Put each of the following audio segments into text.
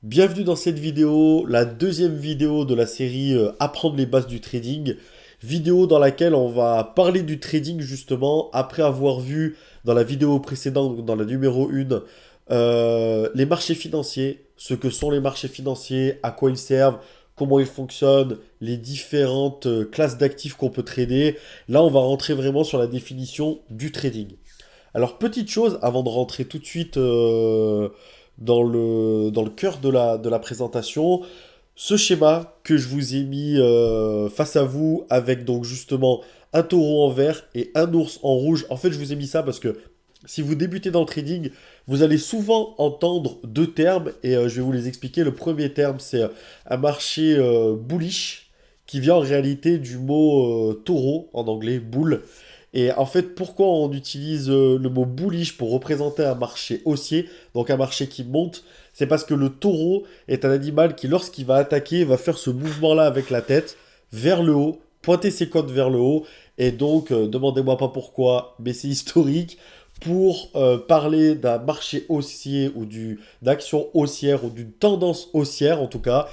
Bienvenue dans cette vidéo, la deuxième vidéo de la série Apprendre les bases du trading. Vidéo dans laquelle on va parler du trading justement après avoir vu dans la vidéo précédente, donc dans la numéro 1, les marchés financiers, ce que sont les marchés financiers, à quoi ils servent, comment ils fonctionnent, les différentes classes d'actifs qu'on peut trader. Là, on va rentrer vraiment sur la définition du trading. Alors, petite chose, avant de rentrer tout de suite dans le cœur de la présentation, ce schéma que je vous ai mis face à vous avec donc justement un taureau en vert et un ours en rouge. En fait, je vous ai mis ça parce que si vous débutez dans le trading, vous allez souvent entendre deux termes et je vais vous les expliquer. Le premier terme, c'est un marché bullish qui vient en réalité du mot taureau en anglais, bull. Et en fait, pourquoi on utilise le mot bullish pour représenter un marché haussier, donc un marché qui monte? C'est parce que le taureau est un animal qui, lorsqu'il va attaquer, va faire ce mouvement-là avec la tête vers le haut, pointer ses côtes vers le haut. Et donc, demandez-moi pas pourquoi, mais c'est historique. Pour parler d'un marché haussier ou d'action haussière ou d'une tendance haussière en tout cas,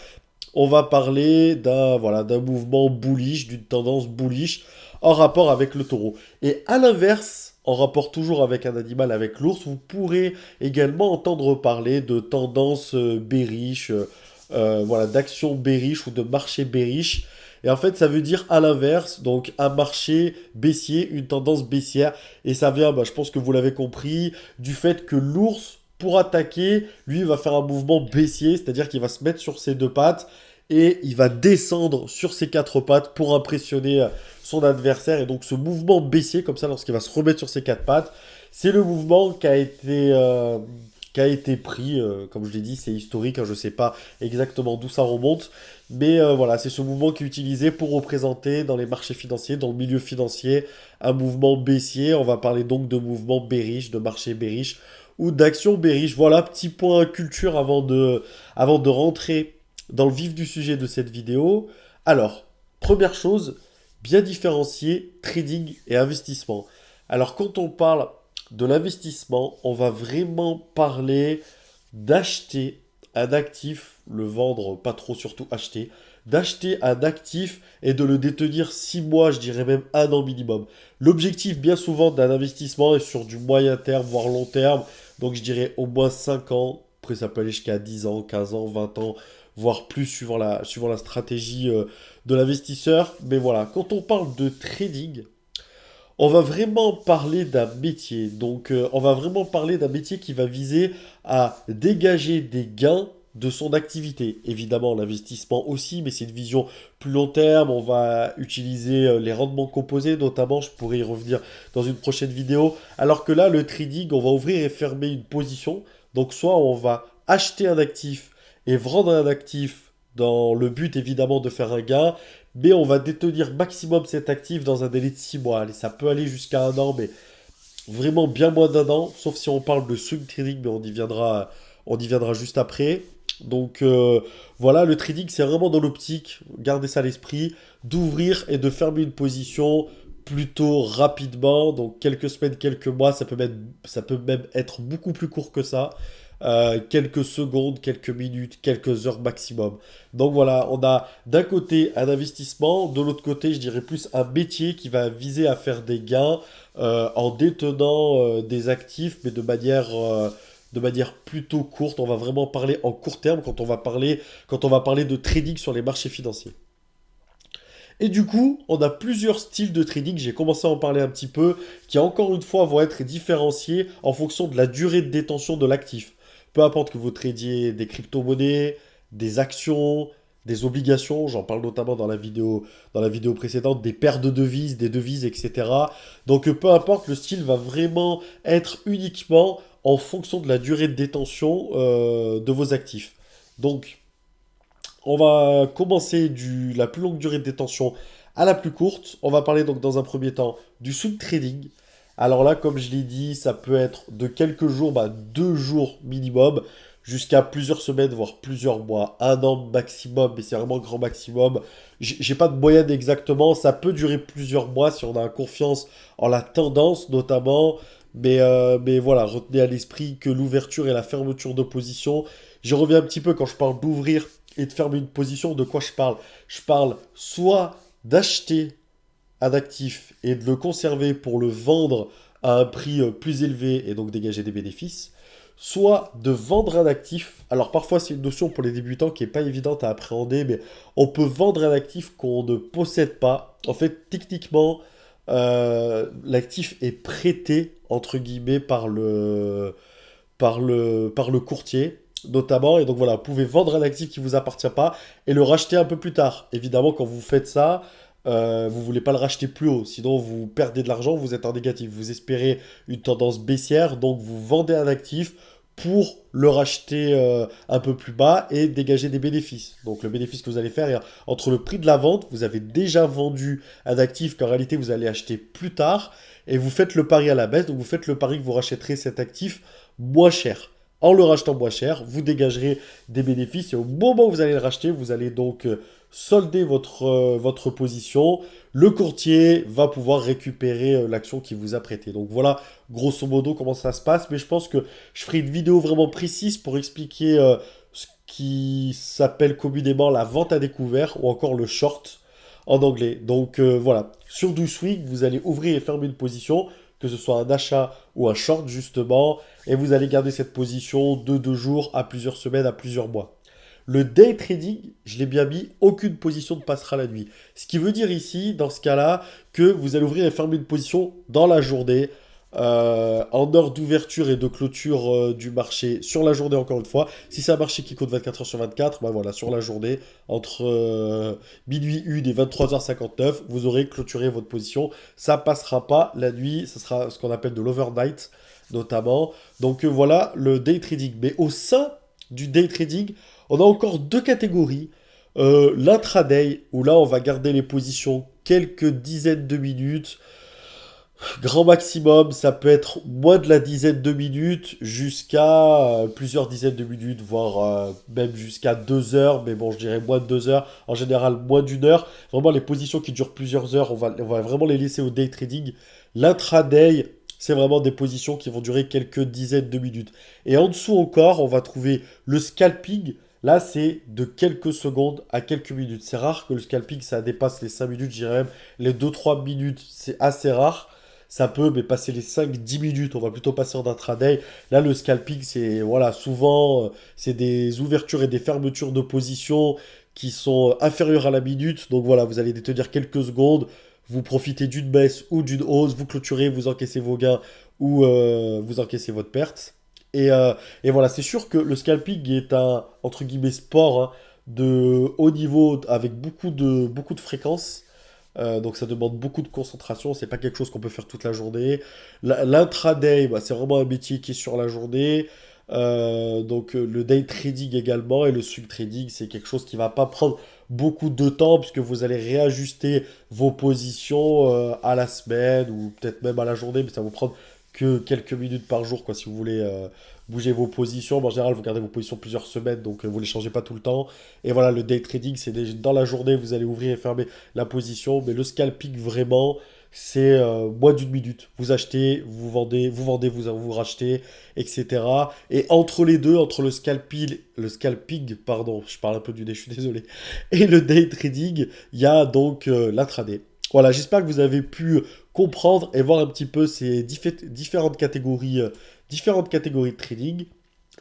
on va parler d'un mouvement bullish, d'une tendance bullish en rapport avec le taureau. Et à l'inverse, en rapport toujours avec un animal, avec l'ours, vous pourrez également entendre parler de tendance bearish, d'action bearish ou de marché bearish. Et en fait, ça veut dire à l'inverse, donc un marché baissier, une tendance baissière. Et ça vient, je pense que vous l'avez compris, du fait que l'ours, pour attaquer, lui, va faire un mouvement baissier, c'est-à-dire qu'il va se mettre sur ses deux pattes et il va descendre sur ses quatre pattes pour impressionner son adversaire. Et donc ce mouvement baissier, comme ça, lorsqu'il va se remettre sur ses quatre pattes, c'est le mouvement qui a été pris, comme je l'ai dit, c'est historique, hein, je ne sais pas exactement d'où ça remonte, mais voilà, c'est ce mouvement qui est utilisé pour représenter dans les marchés financiers, dans le milieu financier, un mouvement baissier. On va parler donc de mouvement bearish, de marché bearish ou d'action bearish. Voilà, petit point culture avant de rentrer dans le vif du sujet de cette vidéo. Alors, première chose, bien différencier trading et investissement. Alors, quand on parle de l'investissement, on va vraiment parler d'acheter un actif, le vendre pas trop, surtout acheter, d'acheter un actif et de le détenir 6 mois, je dirais même un an minimum. L'objectif bien souvent d'un investissement est sur du moyen terme, voire long terme, donc je dirais au moins 5 ans, après ça peut aller jusqu'à 10 ans, 15 ans, 20 ans, voire plus suivant la stratégie de l'investisseur. Mais voilà, quand on parle de trading, on va vraiment parler d'un métier. Donc, on va vraiment parler d'un métier qui va viser à dégager des gains de son activité. Évidemment, l'investissement aussi, mais c'est une vision plus long terme. On va utiliser les rendements composés, notamment, je pourrais y revenir dans une prochaine vidéo. Alors que là, le trading, on va ouvrir et fermer une position. Donc, soit on va acheter un actif et vendre un actif dans le but évidemment de faire un gain, mais on va détenir maximum cet actif dans un délai de 6 mois. Allez, ça peut aller jusqu'à un an, mais vraiment bien moins d'un an, sauf si on parle de swing trading, mais on y viendra juste après. Donc voilà, le trading, c'est vraiment dans l'optique, gardez ça à l'esprit, d'ouvrir et de fermer une position plutôt rapidement, donc quelques semaines, quelques mois, ça peut même être beaucoup plus court que ça. Quelques secondes, quelques minutes, quelques heures maximum. Donc voilà, on a d'un côté un investissement, de l'autre côté, je dirais plus un métier qui va viser à faire des gains en détenant des actifs, mais de manière plutôt courte. On va vraiment parler en court terme quand on va parler de trading sur les marchés financiers. Et du coup, on a plusieurs styles de trading, j'ai commencé à en parler un petit peu, qui encore une fois vont être différenciés en fonction de la durée de détention de l'actif. Peu importe que vous tradiez des crypto-monnaies, des actions, des obligations, j'en parle notamment dans la vidéo précédente, des paires de devises, des devises, etc. Donc peu importe, le style va vraiment être uniquement en fonction de la durée de détention de vos actifs. Donc on va commencer la plus longue durée de détention à la plus courte. On va parler donc dans un premier temps du swing trading. Alors là, comme je l'ai dit, ça peut être de quelques jours, 2 jours minimum, jusqu'à plusieurs semaines, voire plusieurs mois, un an maximum, mais c'est vraiment grand maximum. J'ai pas de moyenne exactement, ça peut durer plusieurs mois si on a confiance en la tendance notamment, Mais voilà, retenez à l'esprit que l'ouverture et la fermeture de position, je reviens un petit peu quand je parle d'ouvrir et de fermer une position, de quoi je parle? Je parle soit d'acheter un actif et de le conserver pour le vendre à un prix plus élevé et donc dégager des bénéfices, soit de vendre un actif. Alors parfois c'est une notion pour les débutants qui n'est pas évidente à appréhender, mais on peut vendre un actif qu'on ne possède pas. En fait, techniquement, l'actif est prêté, entre guillemets, par le courtier, notamment. Et donc voilà, vous pouvez vendre un actif qui ne vous appartient pas et le racheter un peu plus tard. Évidemment, quand vous faites ça, vous voulez pas le racheter plus haut, sinon vous perdez de l'argent, vous êtes en négatif. Vous espérez une tendance baissière, donc vous vendez un actif pour le racheter un peu plus bas et dégager des bénéfices. Donc le bénéfice que vous allez faire, entre le prix de la vente, vous avez déjà vendu un actif qu'en réalité vous allez acheter plus tard, et vous faites le pari à la baisse, donc vous faites le pari que vous rachèterez cet actif moins cher. En le rachetant moins cher, vous dégagerez des bénéfices et au moment où vous allez le racheter, vous allez donc solder votre position. Le courtier va pouvoir récupérer l'action qui vous a prêtée. Donc voilà, grosso modo, comment ça se passe. Mais je pense que je ferai une vidéo vraiment précise pour expliquer ce qui s'appelle communément la vente à découvert ou encore le short en anglais. Donc voilà, sur 12 weeks, vous allez ouvrir et fermer une position, que ce soit un achat ou un short justement, et vous allez garder cette position de 2 jours à plusieurs semaines, à plusieurs mois. Le day trading, je l'ai bien mis, aucune position ne passera la nuit. Ce qui veut dire ici, dans ce cas-là, que vous allez ouvrir et fermer une position dans la journée, en heure d'ouverture et de clôture du marché, sur la journée encore une fois. Si c'est un marché qui compte 24 heures sur 24, ben voilà, sur la journée, entre minuit 1 et 23h59, vous aurez clôturé votre position. Ça passera pas la nuit, ce sera ce qu'on appelle de l'overnight, notamment. Donc voilà le day trading. Mais au sein du day trading, on a encore deux catégories. L'intraday, où là on va garder les positions quelques dizaines de minutes. Grand maximum, ça peut être moins de la dizaine de minutes jusqu'à plusieurs dizaines de minutes, voire même jusqu'à 2 heures. Mais bon, je dirais moins de 2 heures. En général, moins d'1 heure. Vraiment, les positions qui durent plusieurs heures, on va vraiment les laisser au day trading. L'intraday, c'est vraiment des positions qui vont durer quelques dizaines de minutes. Et en dessous encore, on va trouver le scalping. Là, c'est de quelques secondes à quelques minutes. C'est rare que le scalping, ça dépasse les 5 minutes, je dirais même les 2-3 minutes. C'est assez rare. Ça peut mais passer les 5-10 minutes, on va plutôt passer en intraday. Là, le scalping, c'est voilà, souvent, c'est des ouvertures et des fermetures de position qui sont inférieures à la minute. Donc voilà, vous allez détenir quelques secondes, vous profitez d'une baisse ou d'une hausse, vous clôturez, vous encaissez vos gains ou vous encaissez votre perte. Et voilà, c'est sûr que le scalping est un, entre guillemets, sport hein, de haut niveau avec beaucoup de fréquences. Donc ça demande beaucoup de concentration, c'est pas quelque chose qu'on peut faire toute la journée. L'intraday, bah, c'est vraiment un métier qui est sur la journée. Donc le day trading également et le swing trading, c'est quelque chose qui va pas prendre beaucoup de temps puisque vous allez réajuster vos positions à la semaine ou peut-être même à la journée, mais ça va vous prendre que quelques minutes par jour quoi, si vous voulez bouger vos positions. Mais en général, vous gardez vos positions plusieurs semaines, donc vous les changez pas tout le temps. Et voilà, le day trading, c'est dans la journée, vous allez ouvrir et fermer la position, mais le scalping vraiment, c'est moins d'une minute. Vous achetez, vous vendez, vous rachetez, etc. Et entre les deux, entre le scalping, pardon, je parle un peu du nez, je suis désolé, et le day trading, il y a donc l'intraday. Voilà, j'espère que vous avez pu comprendre et voir un petit peu ces différentes catégories de trading.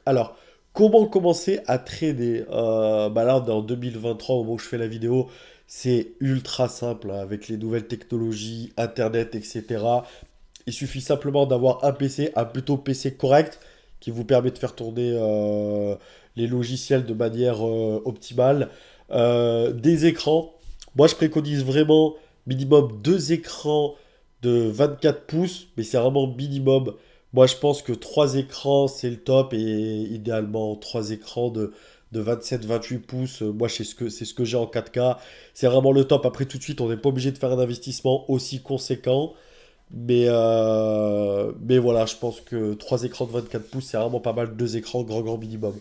Alors, comment commencer à trader? Bah là, on est en 2023, au moment où je fais la vidéo, c'est ultra simple hein, avec les nouvelles technologies, Internet, etc. Il suffit simplement d'avoir un PC, un plutôt PC correct, qui vous permet de faire tourner les logiciels de manière optimale. Des écrans. Moi, je préconise vraiment minimum deux écrans de 24 pouces, mais c'est vraiment minimum. Moi, je pense que trois écrans, c'est le top, et idéalement trois écrans de 27-28 pouces. Moi, c'est ce que j'ai en 4K. C'est vraiment le top. Après, tout de suite, on n'est pas obligé de faire un investissement aussi conséquent. Mais voilà, je pense que trois écrans de 24 pouces, c'est vraiment pas mal. Deux écrans, grand, grand minimum.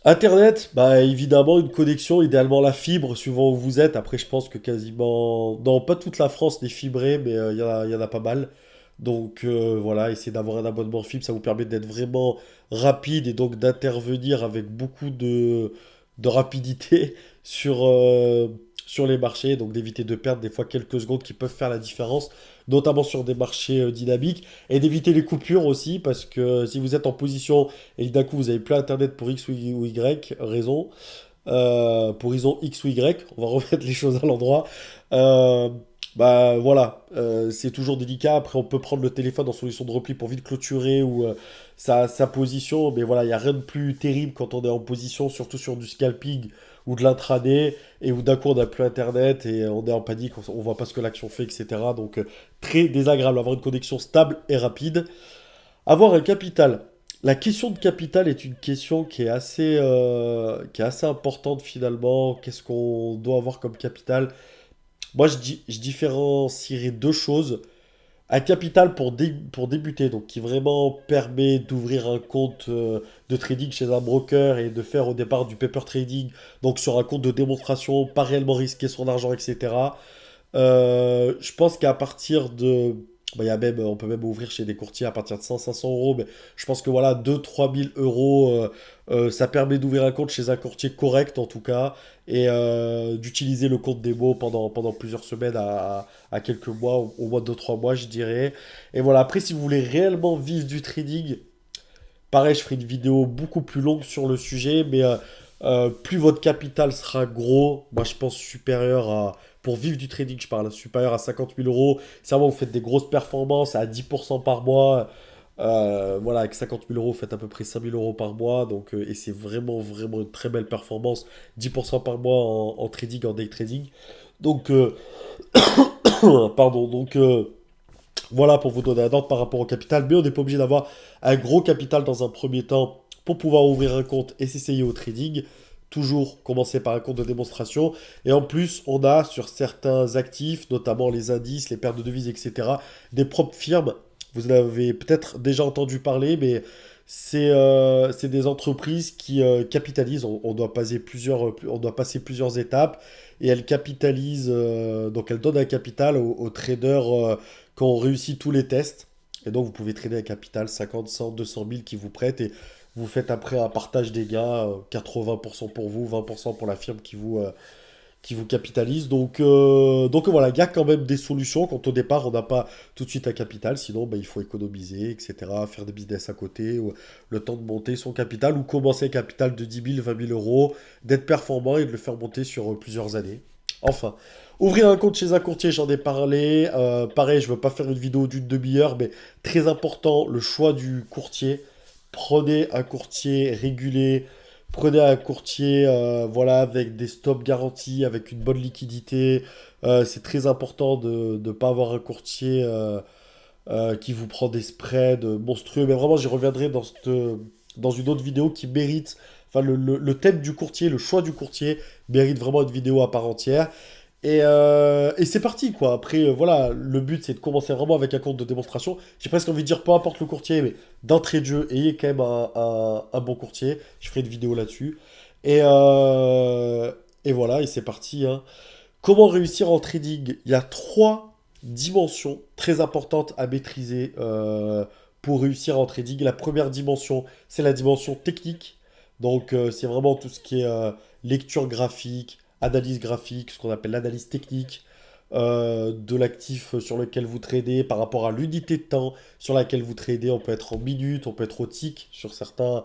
Internet, bah évidemment une connexion, idéalement la fibre, suivant où vous êtes. Après, je pense que quasiment, non, pas toute la France n'est fibrée, mais il y en a pas mal. Donc voilà, essayez d'avoir un abonnement FIB, ça vous permet d'être vraiment rapide et donc d'intervenir avec beaucoup de rapidité sur les marchés, donc d'éviter de perdre des fois quelques secondes qui peuvent faire la différence, notamment sur des marchés dynamiques, et d'éviter les coupures aussi, parce que si vous êtes en position et que d'un coup vous avez plus Internet pour X ou Y raison, pour raison X ou Y, on va remettre les choses à l'endroit. Euh, Bah voilà, c'est toujours délicat. Après, on peut prendre le téléphone en solution de repli pour vite clôturer ou sa position. Mais voilà, il n'y a rien de plus terrible quand on est en position, surtout sur du scalping ou de l'intraday, et où d'un coup on n'a plus internet et on est en panique, on voit pas ce que l'action fait, etc. Donc très désagréable. Avoir une connexion stable et rapide. Avoir un capital. La question de capital est une question qui est assez importante finalement. Qu'est-ce qu'on doit avoir comme capital? Moi, je différencierais deux choses. Un capital pour débuter, donc qui vraiment permet d'ouvrir un compte de trading chez un broker et de faire au départ du paper trading, donc sur un compte de démonstration, pas réellement risquer son argent, etc. Je pense qu'à partir de... Bah, il y a même, on peut même ouvrir chez des courtiers à partir de 100-500 euros, mais je pense que voilà, 2-3 000 euros, ça permet d'ouvrir un compte chez un courtier correct en tout cas, et d'utiliser le compte démo pendant plusieurs semaines à quelques mois, au moins 2-3 mois je dirais. Et voilà, après si vous voulez réellement vivre du trading, pareil, je ferai une vidéo beaucoup plus longue sur le sujet, mais plus votre capital sera gros, moi je pense supérieur à, pour vivre du trading, je parle, supérieur à 50 000 euros. Si vraiment vous faites des grosses performances à 10% par mois, voilà, avec 50 000 euros, vous faites à peu près 5 000 euros par mois, donc, et c'est vraiment, vraiment une très belle performance, 10% par mois en trading, en day trading. Donc, pardon, donc, voilà pour vous donner un ordre par rapport au capital, mais on n'est pas obligé d'avoir un gros capital dans un premier temps pour pouvoir ouvrir un compte et s'essayer au trading. Toujours commencer par un compte de démonstration. Et en plus, on a sur certains actifs, notamment les indices, les paires de devises, etc., des propres firmes. Vous en avez peut-être déjà entendu parler, mais c'est des entreprises qui capitalisent. On doit on doit passer plusieurs étapes et elles capitalisent, donc elles donnent un capital aux traders quand on réussit tous les tests. Et donc vous pouvez trader un capital 50, 100, 200 000 qui vous prêtent et vous faites après un partage des gains, 80% pour vous, 20% pour la firme qui vous capitalise. Donc voilà, il y a quand même des solutions quand au départ on n'a pas tout de suite un capital, sinon bah, il faut économiser, etc., faire des business à côté, ou le temps de monter son capital, ou commencer un capital de 10 000, 20 000 euros, d'être performant et de le faire monter sur plusieurs années. Enfin, ouvrir un compte chez un courtier, j'en ai parlé. Pareil, je ne veux pas faire une vidéo d'une demi-heure, mais très important, le choix du courtier. Prenez un courtier régulé, prenez un courtier voilà, avec des stops garantis, avec une bonne liquidité. C'est très important de ne pas avoir un courtier qui vous prend des spreads monstrueux. Mais vraiment, j'y reviendrai dans une autre vidéo qui mérite, enfin le thème du courtier, le choix du courtier mérite vraiment une vidéo à part entière. Et c'est parti, quoi. Après, voilà, le but, c'est de commencer vraiment avec un compte de démonstration. J'ai presque envie de dire, peu importe le courtier, mais d'entrée de jeu, ayez quand même un bon courtier. Je ferai une vidéo là-dessus. Et, euh, et voilà, et c'est parti, hein. Comment réussir en trading? Il y a trois dimensions très importantes à maîtriser pour réussir en trading. La première dimension, c'est la dimension technique. Donc, c'est vraiment tout ce qui est lecture graphique, analyse graphique, ce qu'on appelle l'analyse technique de l'actif sur lequel vous tradez par rapport à l'unité de temps sur laquelle vous tradez. On peut être en minutes, on peut être au tick sur certains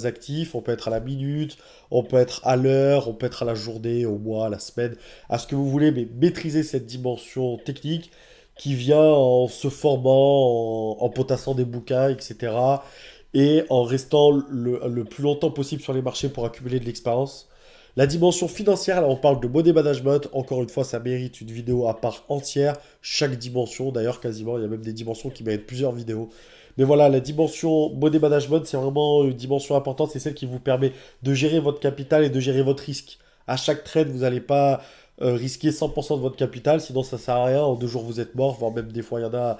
actifs, on peut être à la minute, on peut être à l'heure, on peut être à la journée, au mois, à la semaine, à ce que vous voulez, mais maîtriser cette dimension technique qui vient en se formant, en potassant des bouquins, etc. Et en restant le plus longtemps possible sur les marchés pour accumuler de l'expérience. La dimension financière, là on parle de money management, encore une fois ça mérite une vidéo à part entière, chaque dimension d'ailleurs quasiment, il y a même des dimensions qui méritent plusieurs vidéos. Mais voilà, la dimension money management c'est vraiment une dimension importante, c'est celle qui vous permet de gérer votre capital et de gérer votre risque. À chaque trade, vous n'allez pas risquer 100% de votre capital, sinon ça sert à rien, en 2 jours vous êtes mort, voire même des fois il y en a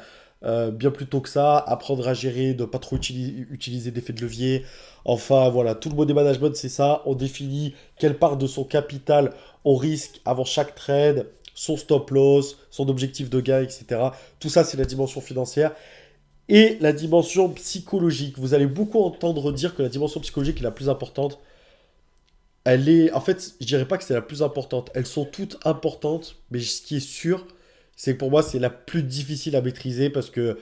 bien plus tôt que ça, apprendre à gérer, ne pas trop utiliser d'effets de levier. Enfin voilà, tout le money management c'est ça, on définit quelle part de son capital on risque avant chaque trade, son stop loss, son objectif de gain, etc. Tout ça, c'est la dimension financière. Et la dimension psychologique. Vous allez beaucoup entendre dire que la dimension psychologique est la plus importante. Elle est, en fait, je dirais pas que c'est la plus importante. Elles sont toutes importantes, mais ce qui est sûr, c'est que pour moi, c'est la plus difficile à maîtriser parce que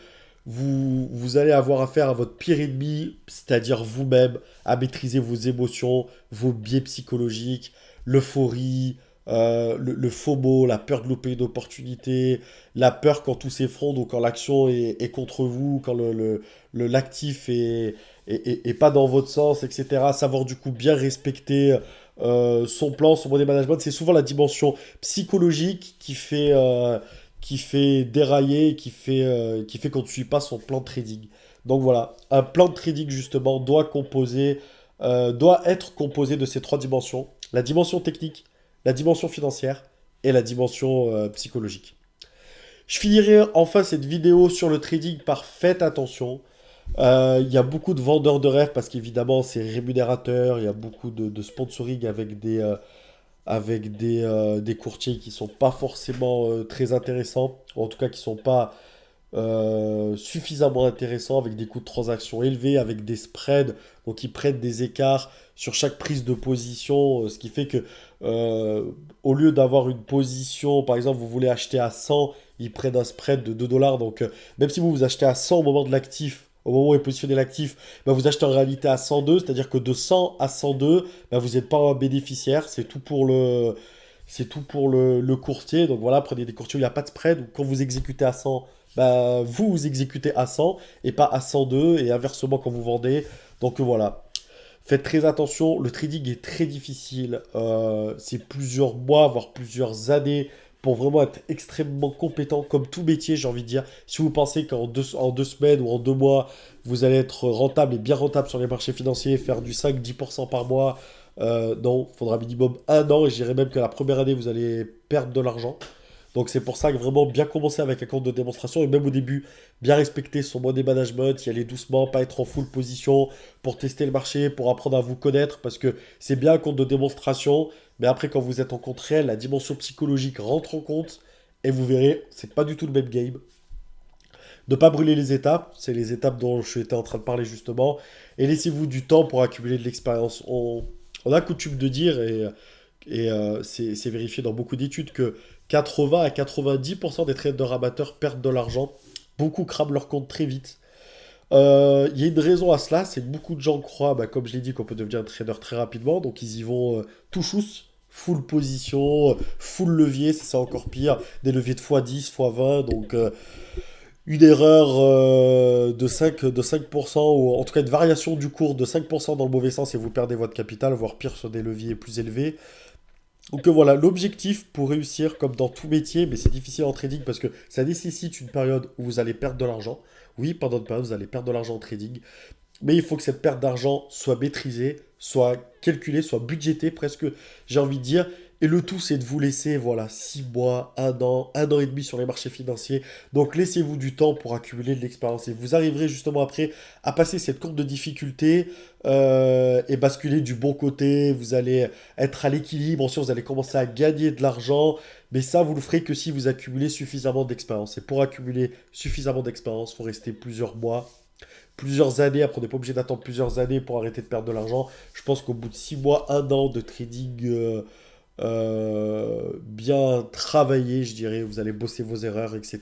vous allez avoir affaire à votre pire ennemi, c'est-à-dire vous-même, à maîtriser vos émotions, vos biais psychologiques, l'euphorie, le FOMO, la peur de louper une opportunité, la peur quand tout s'effondre ou quand l'action est contre vous, quand l'actif est pas dans votre sens, etc. Savoir du coup bien respecter son plan, son modèle management, c'est souvent la dimension psychologique qui fait dérailler, qui fait qu'on ne suit pas son plan de trading. Donc voilà, un plan de trading justement doit être composé de ces trois dimensions. La dimension technique, la dimension financière et la dimension psychologique. Je finirai enfin cette vidéo sur le trading par faites attention. Il y a beaucoup de vendeurs de rêves parce qu'évidemment c'est rémunérateur. Il y a beaucoup de sponsoring avec des courtiers qui sont pas forcément très intéressants, ou en tout cas qui sont pas suffisamment intéressants, avec des coûts de transaction élevés, avec des spreads, donc ils prennent des écarts sur chaque prise de position, ce qui fait que euh, au lieu d'avoir une position, par exemple, vous voulez acheter à 100, ils prennent un spread de 2 dollars, donc même si vous achetez à 100 au moment de l'actif, au moment où est positionné l'actif, bah, vous achetez en réalité à 102, c'est-à-dire que de 100 à 102, bah, vous n'êtes pas un bénéficiaire, c'est tout pour le courtier. Donc voilà, prenez des courtiers où il n'y a pas de spread, ou quand vous exécutez à 100, bah, vous exécutez à 100 et pas à 102, et inversement quand vous vendez. Donc voilà. Faites très attention, le trading est très difficile. C'est plusieurs mois, voire plusieurs années pour vraiment être extrêmement compétent, comme tout métier, j'ai envie de dire. Si vous pensez en 2 semaines ou en 2 mois, vous allez être rentable et bien rentable sur les marchés financiers, faire du 5-10% par mois, non, il faudra minimum un an, et je dirais même que la première année, vous allez perdre de l'argent. Donc c'est pour ça que vraiment bien commencer avec un compte de démonstration et même au début, bien respecter son money management, y aller doucement, pas être en full position pour tester le marché, pour apprendre à vous connaître parce que c'est bien un compte de démonstration, mais après quand vous êtes en compte réel, la dimension psychologique rentre en compte et vous verrez, c'est pas du tout le même game. Ne pas brûler les étapes, c'est les étapes dont je étais en train de parler justement, et laissez-vous du temps pour accumuler de l'expérience. On a coutume de dire, et c'est vérifié dans beaucoup d'études, que 80 à 90% des traders amateurs perdent de l'argent. Beaucoup crament leur compte très vite. Il y a une raison à cela, c'est que beaucoup de gens croient, bah, comme je l'ai dit, qu'on peut devenir un trader très rapidement, donc ils y vont tout chousse, full position, full levier, c'est encore pire, des leviers de x10, x20, donc une erreur de 5%, ou en tout cas une variation du cours de 5% dans le mauvais sens et vous perdez votre capital, voire pire sur des leviers plus élevés. Donc voilà, l'objectif pour réussir, comme dans tout métier, mais c'est difficile en trading parce que ça nécessite une période où vous allez perdre de l'argent. Oui, pendant une période, vous allez perdre de l'argent en trading, mais il faut que cette perte d'argent soit maîtrisée, soit calculée, soit budgétée presque, j'ai envie de dire. Et le tout, c'est de vous laisser, voilà, 6 mois, un an et demi sur les marchés financiers. Donc laissez-vous du temps pour accumuler de l'expérience. Et vous arriverez justement après à passer cette courbe de difficulté et basculer du bon côté. Vous allez être à l'équilibre. Ensuite, vous allez commencer à gagner de l'argent. Mais ça, vous le ferez que si vous accumulez suffisamment d'expérience. Et pour accumuler suffisamment d'expérience, il faut rester plusieurs mois, plusieurs années. Après, on n'est pas obligé d'attendre plusieurs années pour arrêter de perdre de l'argent. Je pense qu'au bout de 6 mois, un an de trading bien travaillé, je dirais, vous allez bosser vos erreurs, etc.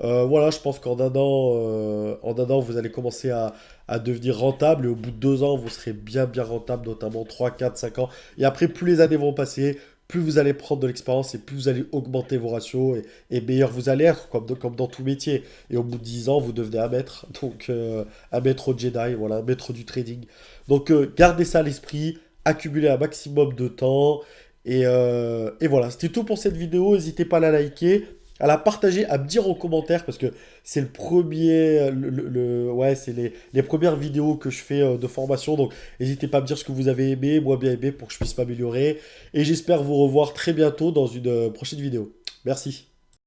Voilà, je pense en un an, vous allez commencer à devenir rentable et au bout de 2 ans, vous serez bien rentable, notamment 3 4 5 ans. Et après, plus les années vont passer, plus vous allez prendre de l'expérience et plus vous allez augmenter vos ratios et meilleur vous allez être, comme dans tout métier. Et au bout de 10 ans, vous devenez un maître, donc un maître au Jedi, voilà, un maître du trading. Donc gardez ça à l'esprit, accumulez un maximum de temps. Et voilà, c'était tout pour cette vidéo. N'hésitez pas à la liker, à la partager, à me dire en commentaire parce que c'est le premier, ouais, c'est les premières vidéos que je fais de formation. Donc n'hésitez pas à me dire ce que vous avez aimé, moi bien aimé pour que je puisse m'améliorer. Et j'espère vous revoir très bientôt dans une prochaine vidéo. Merci.